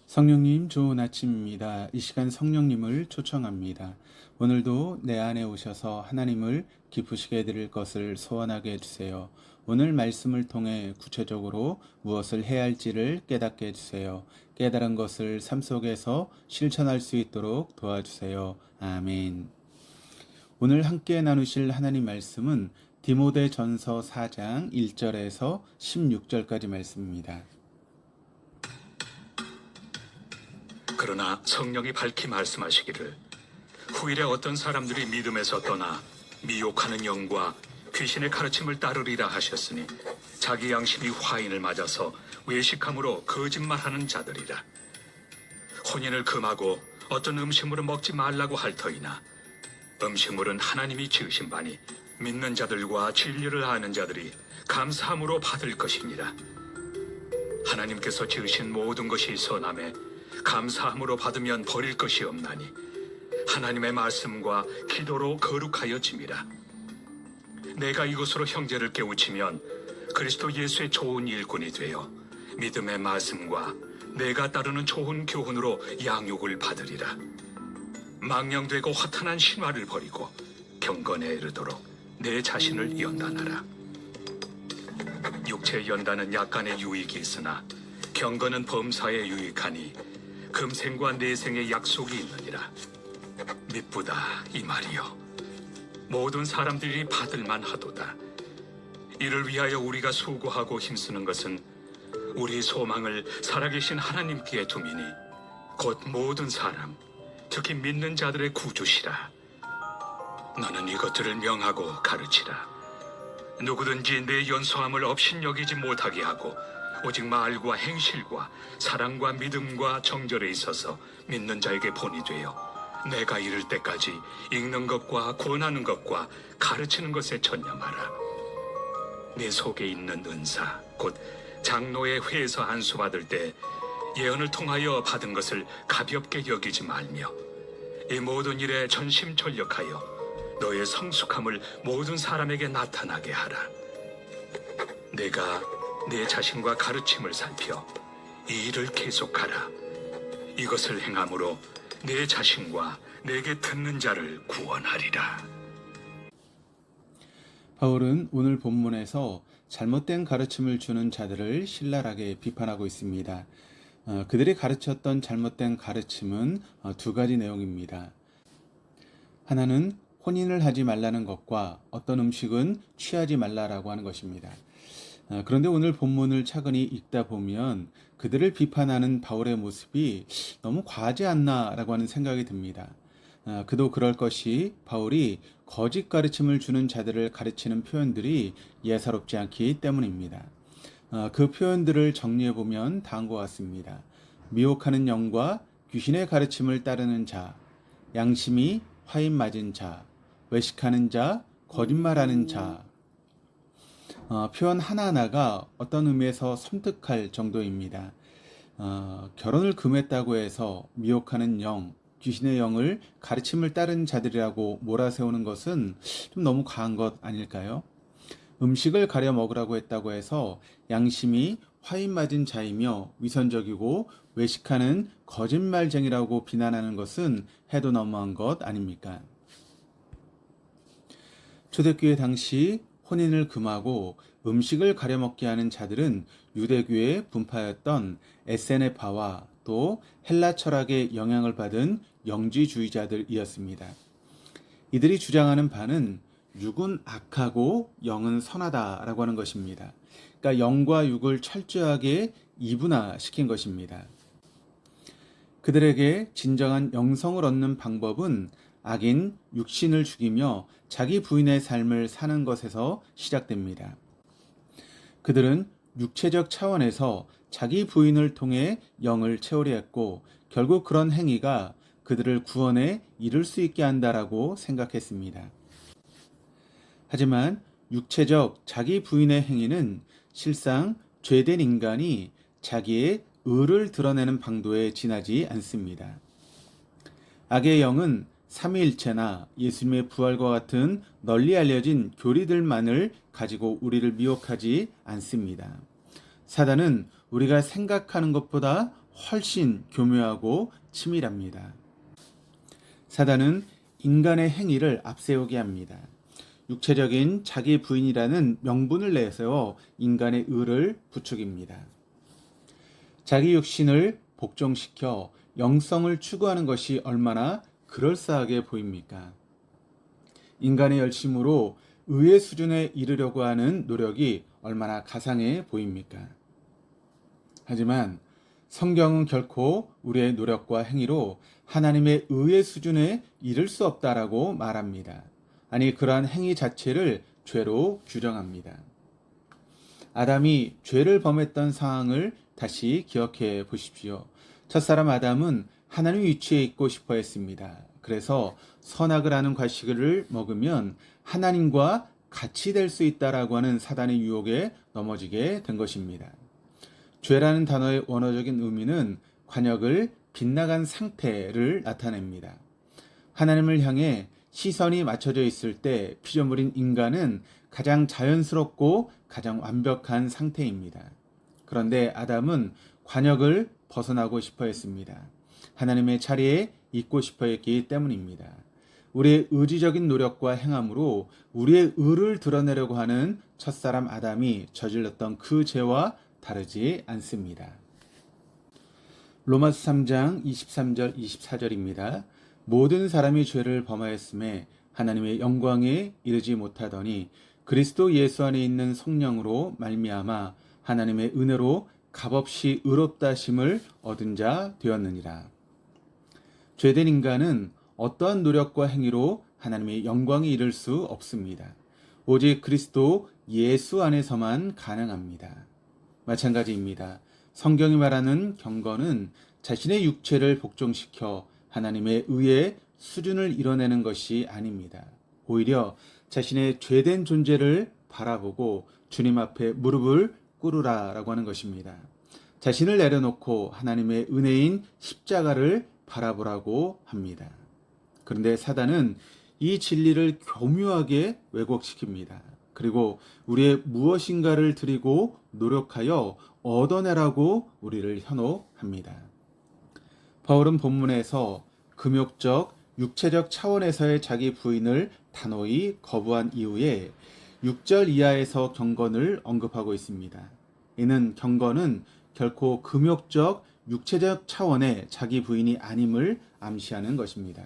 성령님 좋은 아침입니다. 이 시간 성령님을 초청합니다. 오늘도 내 안에 오셔서 하나님을 기쁘시게 해드릴 것을 소원하게 해주세요. 오늘 말씀을 통해 구체적으로 무엇을 해야 할지를 깨닫게 해주세요. 깨달은 것을 삶 속에서 실천할 수 있도록 도와주세요. 아멘. 오늘 함께 나누실 하나님 말씀은 디모데전서 4장 1절에서 16절까지 말씀입니다. 그러나 성령이 밝히 말씀하시기를 후일에 어떤 사람들이 믿음에서 떠나 미혹하는 영과 귀신의 가르침을 따르리라 하셨으니 자기 양심이 화인을 맞아서 외식함으로 거짓말하는 자들이라. 혼인을 금하고 어떤 음식물을 먹지 말라고 할 터이나 음식물은 하나님이 지으신 바니 믿는 자들과 진리를 아는 자들이 감사함으로 받을 것이니라. 하나님께서 지으신 모든 것이 선함에 감사함으로 받으면 버릴 것이 없나니 하나님의 말씀과 기도로 거룩하여 짐이라. 내가 이것으로 형제를 깨우치면 그리스도 예수의 좋은 일꾼이 되어 믿음의 말씀과 내가 따르는 좋은 교훈으로 양육을 받으리라. 망령되고 허탄한 신화를 버리고 경건에 이르도록 내 자신을 연단하라. 육체의 연단은 약간의 유익이 있으나 경건은 범사에 유익하니 금생과 내생의 약속이 있느니라. 미쁘다 이 말이요 모든 사람들이 받을만 하도다. 이를 위하여 우리가 수고하고 힘쓰는 것은 우리 소망을 살아계신 하나님께 두미니 곧 모든 사람 특히 믿는 자들의 구주시라. 너는 이것들을 명하고 가르치라. 누구든지 내 연소함을 업신여기지 못하게 하고 오직 말과 행실과 사랑과 믿음과 정절에 있어서 믿는 자에게 본이 되어 내가 이를 때까지 읽는 것과 권하는 것과 가르치는 것에 전념하라. 내 속에 있는 은사 곧 장로의 회에서 안수받을 때 예언을 통하여 받은 것을 가볍게 여기지 말며 이 모든 일에 전심전력하여 너의 성숙함을 모든 사람에게 나타나게 하라. 내가 내 자신과 가르침을 살펴 이 일을 계속하라. 이것을 행함으로 내 자신과 내게 듣는 자를 구원하리라. 바울은 오늘 본문에서 잘못된 가르침을 주는 자들을 신랄하게 비판하고 있습니다. 그들이 가르쳤던 잘못된 가르침은 두 가지 내용입니다. 하나는 혼인을 하지 말라는 것과 어떤 음식은 취하지 말라라고 하는 것입니다. 그런데 오늘 본문을 차근히 읽다 보면 그들을 비판하는 바울의 모습이 너무 과하지 않나라고 하는 생각이 듭니다. 그도 그럴 것이 바울이 거짓 가르침을 주는 자들을 가르치는 표현들이 예사롭지 않기 때문입니다. 그 표현들을 정리해보면 다음과 같습니다. 미혹하는 영과 귀신의 가르침을 따르는 자, 양심이 화인 맞은 자, 외식하는 자, 거짓말하는 자. 표현 하나하나가 어떤 의미에서 섬뜩할 정도입니다. 결혼을 금했다고 해서 미혹하는 영, 귀신의 영을 가르침을 따른 자들이라고 몰아세우는 것은 좀 너무 과한 것 아닐까요? 음식을 가려 먹으라고 했다고 해서 양심이 화인 맞은 자이며 위선적이고 외식하는 거짓말쟁이라고 비난하는 것은 해도 너무한 것 아닙니까? 초대교회 당시 혼인을 금하고 음식을 가려 먹게 하는 자들은 유대교의 분파였던 에세네파와 또 헬라 철학의 영향을 받은 영지주의자들이었습니다. 이들이 주장하는 바는 육은 악하고 영은 선하다라고 하는 것입니다. 그러니까 영과 육을 철저하게 이분화시킨 것입니다. 그들에게 진정한 영성을 얻는 방법은 악인 육신을 죽이며 자기 부인의 삶을 사는 것에서 시작됩니다. 그들은 육체적 차원에서 자기 부인을 통해 영을 채우려 했고 결국 그런 행위가 그들을 구원에 이를 수 있게 한다라고 생각했습니다. 하지만 육체적 자기 부인의 행위는 실상 죄된 인간이 자기의 의를 드러내는 방도에 지나지 않습니다. 악의 영은 삼위일체나 예수님의 부활과 같은 널리 알려진 교리들만을 가지고 우리를 미혹하지 않습니다. 사단은 우리가 생각하는 것보다 훨씬 교묘하고 치밀합니다. 사단은 인간의 행위를 앞세우게 합니다. 육체적인 자기 부인이라는 명분을 내세워 인간의 의를 부추깁니다. 자기 육신을 복종시켜 영성을 추구하는 것이 얼마나 그럴싸하게 보입니까? 인간의 열심으로 의의 수준에 이르려고 하는 노력이 얼마나 가상해 보입니까? 하지만 성경은 결코 우리의 노력과 행위로 하나님의 의의 수준에 이를 수 없다라고 말합니다. 아니, 그러한 행위 자체를 죄로 규정합니다. 아담이 죄를 범했던 상황을 다시 기억해 보십시오. 첫사람 아담은 하나님 위치에 있고 싶어 했습니다. 그래서 선악을 하는 과식을 먹으면 하나님과 같이 될 수 있다라고 하는 사단의 유혹에 넘어지게 된 것입니다. 죄라는 단어의 원어적인 의미는 관역을 빗나간 상태를 나타냅니다. 하나님을 향해 시선이 맞춰져 있을 때 피조물인 인간은 가장 자연스럽고 가장 완벽한 상태입니다. 그런데 아담은 관역을 벗어나고 싶어 했습니다. 하나님의 자리에 있고 싶어 했기 때문입니다. 우리의 의지적인 노력과 행함으로 우리의 의를 드러내려고 하는 첫사람 아담이 저질렀던 그 죄와 다르지 않습니다. 로마서 3장 23절 24절입니다. 모든 사람이 죄를 범하였음에 하나님의 영광에 이르지 못하더니 그리스도 예수 안에 있는 성령으로 말미암아 하나님의 은혜로 값없이 의롭다 하심을 얻은 자 되었느니라. 죄된 인간은 어떠한 노력과 행위로 하나님의 영광에 이를 수 없습니다. 오직 그리스도 예수 안에서만 가능합니다. 마찬가지입니다. 성경이 말하는 경건은 자신의 육체를 복종시켜 하나님의 의의 수준을 이뤄내는 것이 아닙니다. 오히려 자신의 죄된 존재를 바라보고 주님 앞에 무릎을 꿇으라라고 하는 것입니다. 자신을 내려놓고 하나님의 은혜인 십자가를 바라보라고 합니다. 그런데 사단은 이 진리를 교묘하게 왜곡시킵니다. 그리고 우리의 무엇인가를 드리고 노력하여 얻어내라고 우리를 현혹합니다. 바울은 본문에서 금욕적, 육체적 차원에서의 자기 부인을 단호히 거부한 이후에 6절 이하에서 경건을 언급하고 있습니다. 이는 경건은 결코 금욕적, 육체적 차원의 자기 부인이 아님을 암시하는 것입니다.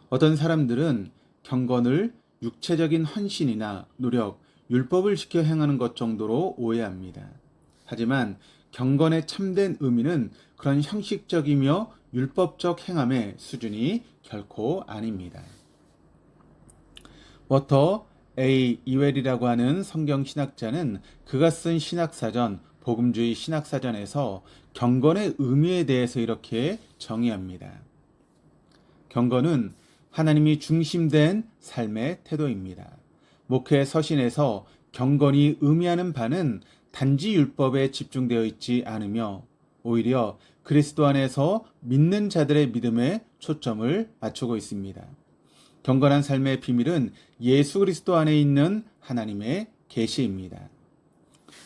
어떤 사람들은 경건을 육체적인 헌신이나 노력, 율법을 지켜 행하는 것 정도로 오해합니다. 하지만 경건의 참된 의미는 그런 형식적이며 율법적 행함의 수준이 결코 아닙니다. 워터 A. 이웰이라고 하는 성경 신학자는 그가 쓴 신학사전, 복음주의 신학사전에서 경건의 의미에 대해서 이렇게 정의합니다. 경건은 하나님이 중심된 삶의 태도입니다. 목회 서신에서 경건이 의미하는 바는 단지 율법에 집중되어 있지 않으며 오히려 그리스도 안에서 믿는 자들의 믿음에 초점을 맞추고 있습니다. 경건한 삶의 비밀은 예수 그리스도 안에 있는 하나님의 계시입니다.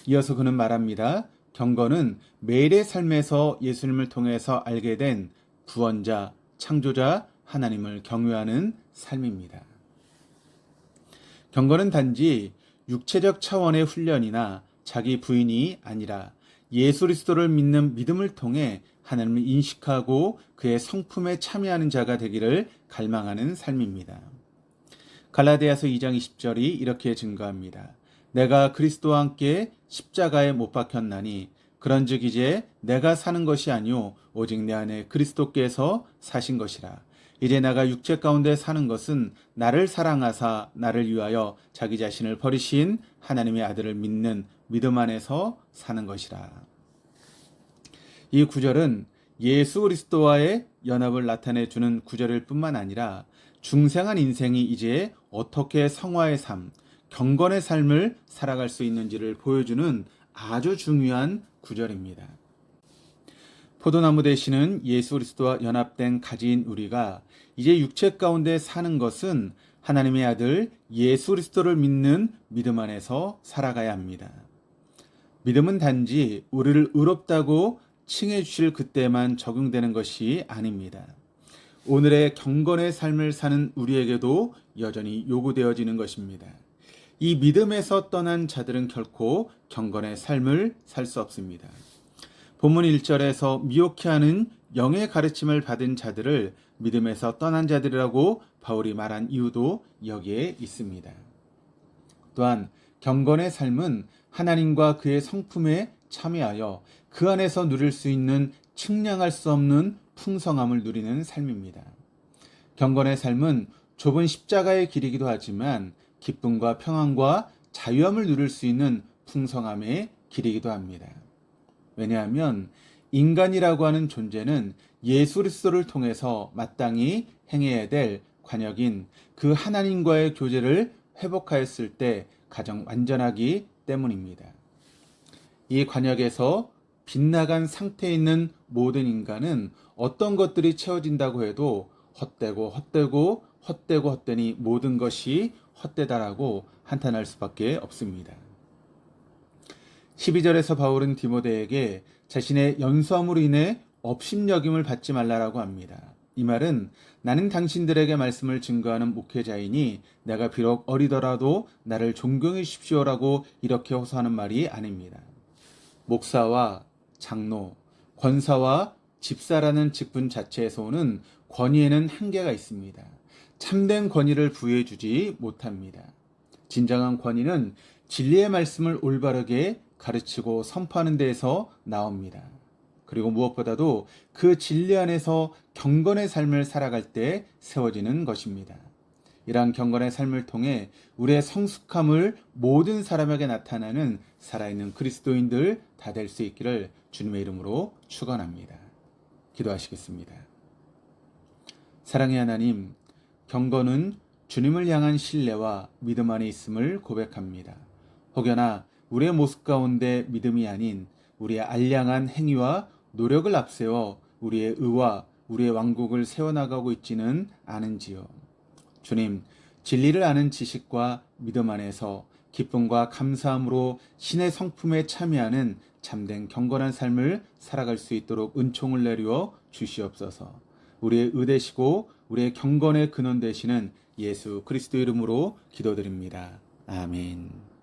이어서 그는 말합니다. 경건은 매일의 삶에서 예수님을 통해서 알게 된 구원자, 창조자 하나님을 경외하는 삶입니다. 경건은 단지 육체적 차원의 훈련이나 자기 부인이 아니라 예수 그리스도를 믿는 믿음을 통해 하나님을 인식하고 그의 성품에 참여하는 자가 되기를 갈망하는 삶입니다. 갈라디아서 2장 20절이 이렇게 증거합니다. 내가 그리스도와 함께 십자가에 못 박혔나니 그런즉 이제 내가 사는 것이 아니요 오직 내 안에 그리스도께서 사신 것이라. 이제 내가 육체 가운데 사는 것은 나를 사랑하사 나를 위하여 자기 자신을 버리신 하나님의 아들을 믿는 믿음 안에서 사는 것이라. 이 구절은 예수 그리스도와의 연합을 나타내 주는 구절일 뿐만 아니라 중생한 인생이 이제 어떻게 성화의 삶, 경건의 삶을 살아갈 수 있는지를 보여주는 아주 중요한 구절입니다. 포도나무 되시는 예수 그리스도와 연합된 가지인 우리가 이제 육체 가운데 사는 것은 하나님의 아들 예수 그리스도를 믿는 믿음 안에서 살아가야 합니다. 믿음은 단지 우리를 의롭다고 칭해 주실 그때만 적용되는 것이 아닙니다. 오늘의 경건의 삶을 사는 우리에게도 여전히 요구되어지는 것입니다. 이 믿음에서 떠난 자들은 결코 경건의 삶을 살 수 없습니다. 본문 1절에서 미혹해 하는 영의 가르침을 받은 자들을 믿음에서 떠난 자들이라고 바울이 말한 이유도 여기에 있습니다. 또한 경건의 삶은 하나님과 그의 성품에 참여하여 그 안에서 누릴 수 있는 측량할 수 없는 풍성함을 누리는 삶입니다. 경건의 삶은 좁은 십자가의 길이기도 하지만 기쁨과 평안과 자유함을 누릴 수 있는 풍성함의 길이기도 합니다. 왜냐하면 인간이라고 하는 존재는 예수 그리스도를 통해서 마땅히 행해야 될 관역인 그 하나님과의 교제를 회복하였을 때 가장 완전하기 때문입니다. 이 관역에서 빗나간 상태에 있는 모든 인간은 어떤 것들이 채워진다고 해도 헛되니 모든 것이 헛되다라고 한탄할 수밖에 없습니다. 12절에서 바울은 디모데에게 자신의 연수함으로 인해 업신여김을 받지 말라라고 합니다. 이 말은 나는 당신들에게 말씀을 증거하는 목회자이니 내가 비록 어리더라도 나를 존경해 주십시오라고 이렇게 호소하는 말이 아닙니다. 목사와 장로, 권사와 집사라는 직분 자체에서 오는 권위에는 한계가 있습니다. 참된 권위를 부여해 주지 못합니다. 진정한 권위는 진리의 말씀을 올바르게 가르치고 선포하는 데에서 나옵니다. 그리고 무엇보다도 그 진리 안에서 경건의 삶을 살아갈 때 세워지는 것입니다. 이러한 경건의 삶을 통해 우리의 성숙함을 모든 사람에게 나타나는 살아있는 그리스도인들 다 될 수 있기를 주님의 이름으로 축원합니다. 기도하시겠습니다. 사랑의 하나님, 경건은 주님을 향한 신뢰와 믿음 안에 있음을 고백합니다. 혹여나 우리의 모습 가운데 믿음이 아닌 우리의 알량한 행위와 노력을 앞세워 우리의 의와 우리의 왕국을 세워나가고 있지는 않은지요. 주님, 진리를 아는 지식과 믿음 안에서 기쁨과 감사함으로 신의 성품에 참여하는 참된 경건한 삶을 살아갈 수 있도록 은총을 내려 주시옵소서. 우리의 의되시고 우리의 경건의 근원 되시는 예수 그리스도 이름으로 기도드립니다. 아멘.